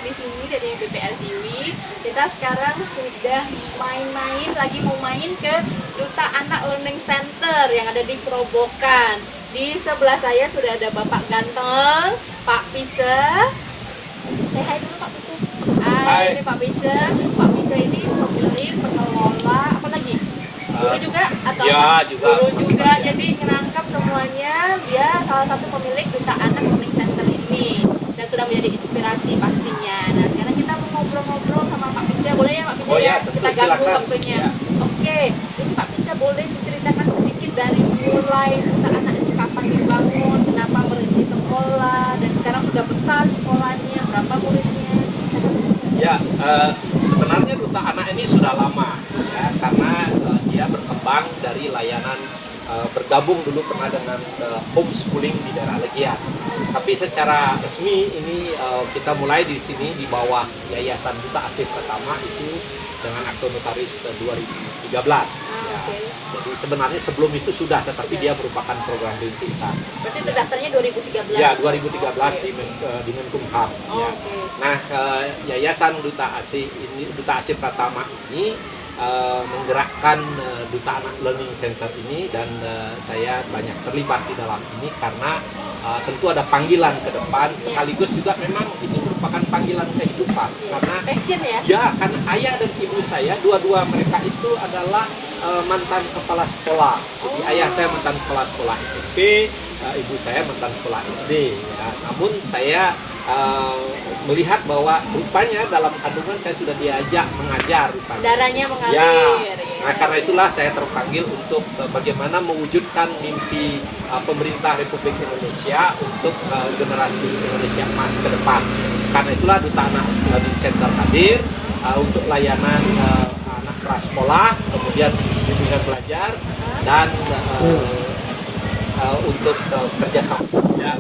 di sini dari BPR Siwi. Kita sekarang sudah lagi mau main ke Duta Anak Learning Center yang ada di Kerobokan. Di sebelah saya sudah ada Bapak ganteng, Pak Pice. Say hi dulu Pak Pice. Hai, ini Pak Pice. Pak Pice ini pemilik, pengelola, apa lagi? Guru juga atau ya, juga. guru juga, jadi ngerangkap semuanya. Dia salah satu pemilik Duta Anak Learning Center ini dan sudah menjadi inspirasi pastinya. Nah sekarang kita mau ngobrol-ngobrol sama Pak Pice, boleh ya Pak Pice? Oh ya, Kita ganggu silakan. waktunya. Ya. Oke, ini Pak Pice boleh diceritakan sedikit dari mulai Duta Anak itu kapan dibangun, kenapa merintis sekolah, dan sekarang sudah besar sekolahnya, berapa muridnya? Ya, sebenarnya Duta Anak ini sudah lama ya, karena dia berkembang dari layanan bergabung dulu pernah dengan homeschooling di daerah Legian. Tapi secara resmi ini kita mulai di sini di bawah Yayasan Duta Asih Pertama itu dengan akte notaris 2013. Ya. Okay. Jadi sebenarnya sebelum itu sudah, tetapi dia merupakan program rintisan. Berarti itu daftarnya 2013? Ya, 2013 Okay. di Menkumham. Ya. Okay. Nah, Yayasan Duta Asih Pratama ini menggerakkan Duta Anak Learning Center ini, dan saya banyak terlibat di dalam ini karena tentu ada panggilan ke depan, sekaligus juga memang ini merupakan panggilan kehidupan karena passion ya? Ya, karena ayah dan ibu saya dua-dua mereka itu adalah mantan kepala sekolah. Jadi ayah saya mantan kepala sekolah SMP, ibu saya mantan sekolah SD. Ya. Namun saya melihat bahwa rupanya dalam kandungan saya sudah diajak mengajar rupanya. Darahnya mengalir. Ya. Ya. Nah, karena itulah saya terpanggil untuk bagaimana mewujudkan mimpi pemerintah Republik Indonesia untuk generasi Indonesia emas ke depan. Karena itulah Duta Anak Learning Center hadir untuk layanan anak prasekolah, kemudian bimbingan belajar, dan untuk kerjasama. Ya,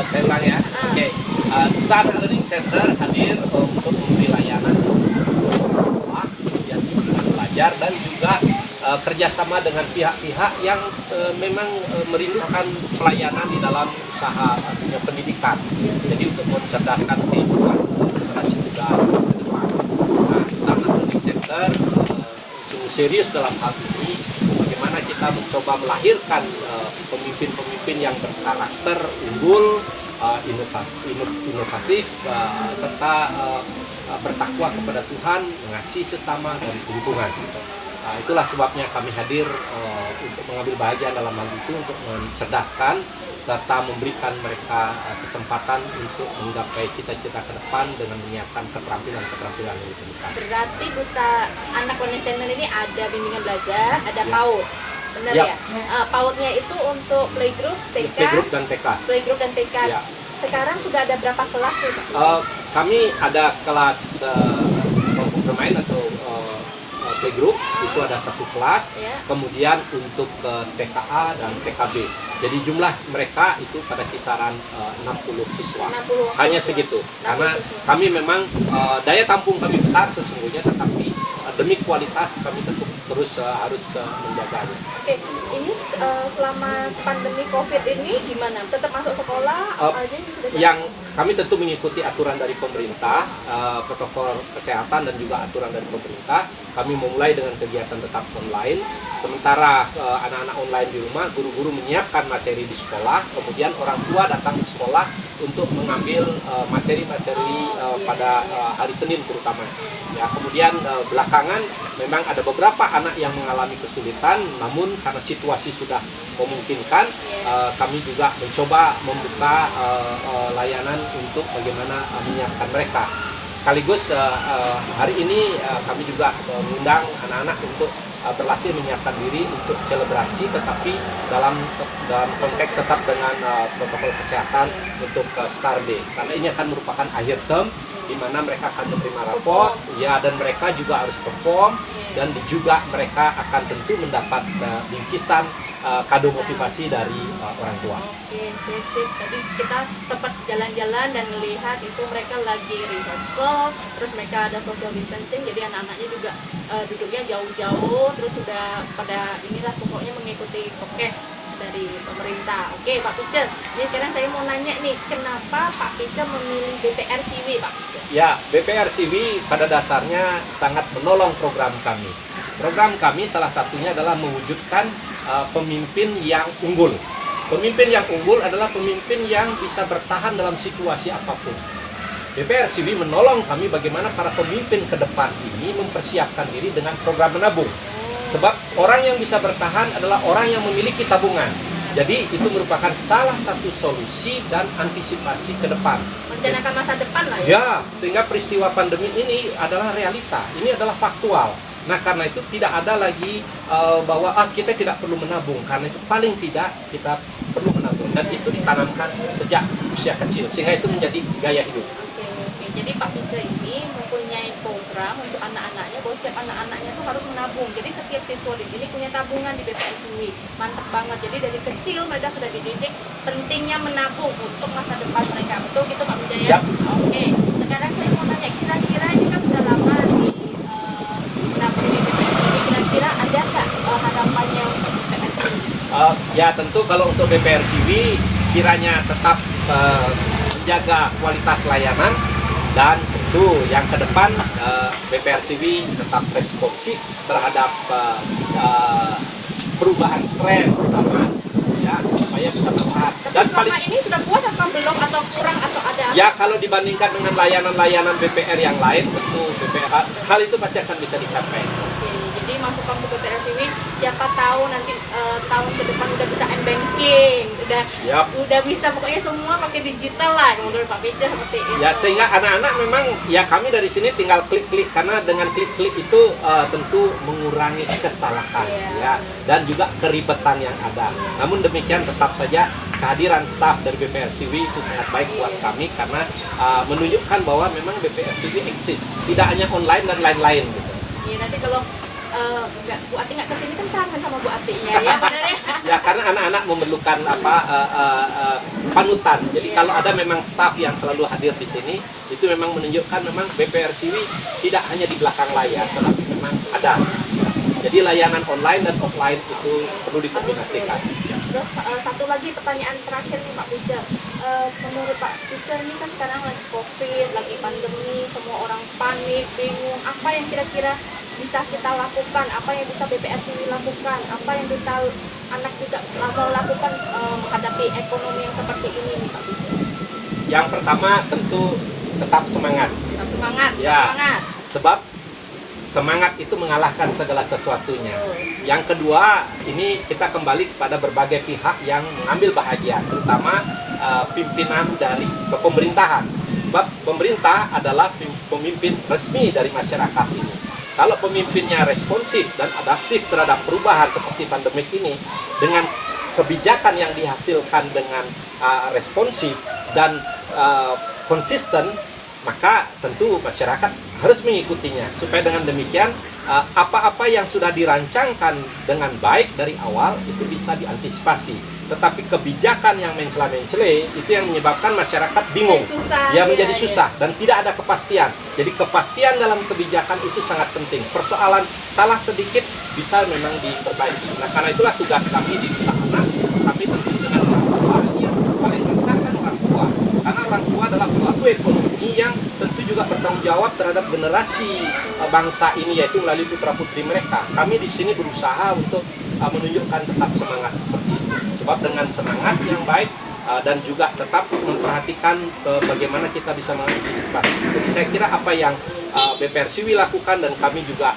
saya ulang ya. Oke. Duta Anak Learning Center hadir untuk memberi layanan sekolah, kemudian bimbingan belajar, dan juga kerjasama dengan pihak-pihak yang memang merindukan pelayanan di dalam usaha pendidikan. Jadi untuk mencerdaskan kehidupan generasi muda ke depan. Nah, Duta Anak Learning Center sungguh serius dalam hal ini. Bagaimana kita mencoba melahirkan pemimpin-pemimpin yang berkarakter unggul, inovatif, serta bertakwa kepada Tuhan, mengasihi sesama dan lingkungan. Itulah sebabnya kami hadir untuk mengambil bahagian dalam hal itu, untuk mencerdaskan serta memberikan mereka kesempatan untuk menggapai cita-cita ke depan dengan menyiapkan keterampilan-keterampilan yang diperlukan. Berarti Duta Anak Learning Center ini ada bimbingan belajar, ada PAUD, benar Ya. ya? PAUD-nya itu untuk playgroup, TK, Playgroup dan TK. Playgroup dan TK. Ya. Sekarang sudah ada berapa kelas nih Pak? Kami ada kelas kelompok bermain atau playgroup, itu ada satu kelas. Ya. Kemudian untuk TKA dan TKB, jadi jumlah mereka itu pada kisaran 60 siswa. 60 Hanya siswa. segitu, 60 karena siswa. kami memang daya tampung kami besar sesungguhnya, tetapi demi kualitas kami tentu terus harus menjaganya. Oke, ini selama pandemi COVID ini gimana? Tetap masuk sekolah? Apa aja yang sudah Yang kami tentu mengikuti aturan dari pemerintah, protokol kesehatan dan juga aturan dari pemerintah. Kami memulai dengan kegiatan tetap online. Sementara anak-anak online di rumah, guru-guru menyiapkan materi di sekolah, kemudian orang tua datang ke sekolah untuk mengambil materi-materi pada hari Senin terutama. Ya, kemudian belakangan memang ada beberapa anak yang mengalami kesulitan, namun karena situasi sudah memungkinkan, kami juga mencoba membuka layanan untuk bagaimana menyiapkan mereka. Sekaligus hari ini kami juga mengundang anak-anak untuk berlatih menyiapkan diri untuk selebrasi, tetapi dalam konteks tetap dengan protokol kesehatan untuk Star Day, karena ini akan merupakan akhir term di mana mereka akan menerima raport, ya, dan mereka juga harus perform, dan juga mereka akan tentu mendapat bingkisan kado motivasi dari orang tua. Oke, sip. Tadi kita sempat jalan-jalan dan melihat itu mereka lagi rehearsal, terus mereka ada social distancing, jadi anak-anaknya juga duduknya jauh-jauh, terus sudah pada inilah pokoknya mengikuti prokes. dari pemerintah. Oke Pak Pice, jadi sekarang saya mau nanya nih, kenapa Pak Pice memilih BPR Siwi Pak Pice? Ya, BPR Siwi pada dasarnya sangat menolong program kami. Program kami salah satunya adalah mewujudkan pemimpin yang unggul. Pemimpin yang unggul adalah pemimpin yang bisa bertahan dalam situasi apapun. BPR Siwi menolong kami bagaimana para pemimpin ke depan ini mempersiapkan diri dengan program menabung. Sebab orang yang bisa bertahan adalah orang yang memiliki tabungan. Jadi itu merupakan salah satu solusi dan antisipasi ke depan. Merencanakan masa depan lah ya? Ya, sehingga peristiwa pandemi ini adalah realita. Ini adalah faktual. Nah, karena itu tidak ada lagi bahwa kita tidak perlu menabung. Karena itu paling tidak kita perlu menabung. Dan itu ditanamkan sejak usia kecil. Sehingga itu menjadi gaya hidup. Oke. Jadi Pak Pice ini mempunyai program untuk anak-anaknya bahwa setiap anak-anaknya tuh harus menabung. Jadi setiap siswa di sini punya tabungan di BPR Siwi. Mantap banget. Jadi dari kecil mereka sudah dididik pentingnya menabung untuk masa depan mereka. Betul gitu Pak Pice ya? Yap. Oke. Sekarang saya mau tanya, kira-kira ini kan sudah lama di menabung di BPR Siwi. Kira-kira ada nggak harapannya untuk BPR Siwi? Ya, tentu kalau untuk BPR Siwi kiranya tetap menjaga kualitas layanan. Dan tentu yang ke depan BPR Siwi tetap responsif terhadap perubahan tren terutama ya supaya bisa bertahan. Dan selama ini sudah puas atau belum atau kurang atau ada? Ya, kalau dibandingkan dengan layanan-layanan BPR yang lain tentu BPR hal itu pasti akan bisa dicapai. Jadi masukkan ke BPR Siwi, siapa tahu nanti tahun ke depan udah bisa m-banking, udah bisa pokoknya semua pakai digital lah menurut Pak Pice seperti itu. Ya, sehingga anak-anak memang ya kami dari sini tinggal klik-klik karena dengan klik-klik itu tentu mengurangi kesalahan ya dan juga keribetan yang ada. Namun demikian tetap saja kehadiran staf dari BPR Siwi itu sangat baik buat kami karena menunjukkan bahwa memang BPR Siwi eksis, tidak hanya online dan lain-lain gitu. Iya, nanti kalau Bu Ati nggak kesini kan kangen sama Bu Atinya ya benar ya? Ya, karena anak-anak memerlukan panutan. Jadi kalau ada memang staf yang selalu hadir di sini, itu memang menunjukkan memang BPR Siwi tidak hanya di belakang layar, tetapi memang ada. Jadi layanan online dan offline itu perlu dikombinasikan. Terus satu lagi pertanyaan terakhir nih Pak Pice. Menurut Pak Pice ini kan sekarang lagi COVID, lagi pandemi, semua orang panik, bingung. Apa yang kira-kira bisa kita lakukan? Apa yang bisa BPR Siwi lakukan? Apa yang bisa anak juga mau lakukan menghadapi ekonomi yang seperti ini nih Pak Pice? Yang pertama tentu tetap semangat. Tetap semangat, Ya, semangat. sebab semangat itu mengalahkan segala sesuatunya. Yang kedua, ini kita kembali kepada berbagai pihak yang mengambil bahagian, terutama pimpinan dari pemerintahan. Sebab pemerintah adalah pemimpin resmi dari masyarakat ini. Kalau pemimpinnya responsif dan adaptif terhadap perubahan seperti pandemik ini, dengan kebijakan yang dihasilkan dengan responsif dan konsisten, maka tentu masyarakat harus mengikutinya supaya dengan demikian apa-apa yang sudah dirancangkan dengan baik dari awal itu bisa diantisipasi. Tetapi kebijakan yang mencela-mencele itu yang menyebabkan masyarakat bingung, menjadi susah dan tidak ada kepastian. Jadi kepastian dalam kebijakan itu sangat penting. Persoalan salah sedikit bisa memang diperbaiki. Nah, karena itulah tugas kami di Duta Anak, kami tentu dengan orang tua yang paling resahkan orang tua, karena orang tua adalah pelaku ekonomi yang tentu juga bertanggung jawab terhadap generasi bangsa ini, yaitu melalui putra-putri mereka. Kami di sini berusaha untuk menunjukkan tetap semangat seperti itu. Sebab dengan semangat yang baik dan juga tetap memperhatikan bagaimana kita bisa mengantisipasi. Jadi saya kira apa yang BPR Siwi lakukan dan kami juga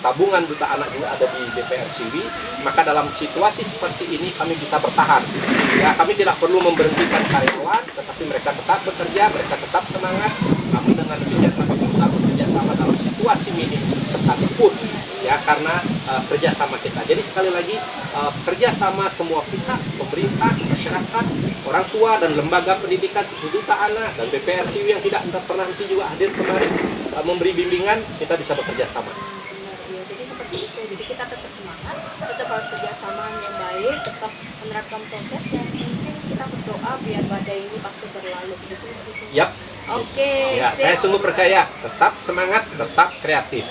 tabungan Duta Anak juga ada di BPR Siwi, maka dalam situasi seperti ini kami bisa bertahan. Ya, kami tidak perlu memberhentikan karyawan, tetapi mereka tetap bekerja, mereka tetap semangat. Kami dengan demikian kami berusaha bekerja sama dalam situasi minim sekalipun, ya, karena kerjasama kita. Jadi sekali lagi kerjasama semua pihak, pemerintah, masyarakat, orang tua dan lembaga pendidikan seperti Duta Anak dan BPR Siwi yang tidak pernah nanti juga hadir kemarin memberi bimbingan, kita bisa bekerja sama. Jadi seperti itu. Jadi kita tetap semangat, tetap harus kerjasama yang baik, tetap menerapkan prokes dan mungkin kita berdoa biar badai ini pasti berlalu. Yap. Oke. Ya, saya sungguh percaya tetap semangat, tetap kreatif,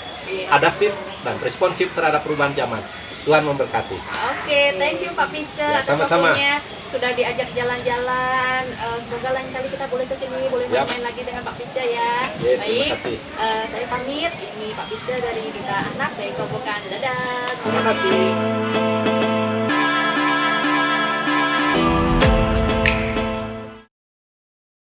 adaptif dan responsif terhadap perubahan zaman. Tuhan memberkati. Oke, thank you Pak Pice Ya, atas sama-sama. waktunya. Sudah diajak jalan-jalan. Semoga lain kali kita boleh kesini, boleh Yap. main-main lagi dengan Pak Pice ya. Ya, terima Baik, kasih. saya pamit. Ini Pak Pice dari Duta Anak dari Kobokan. Dadah. Terima kasih.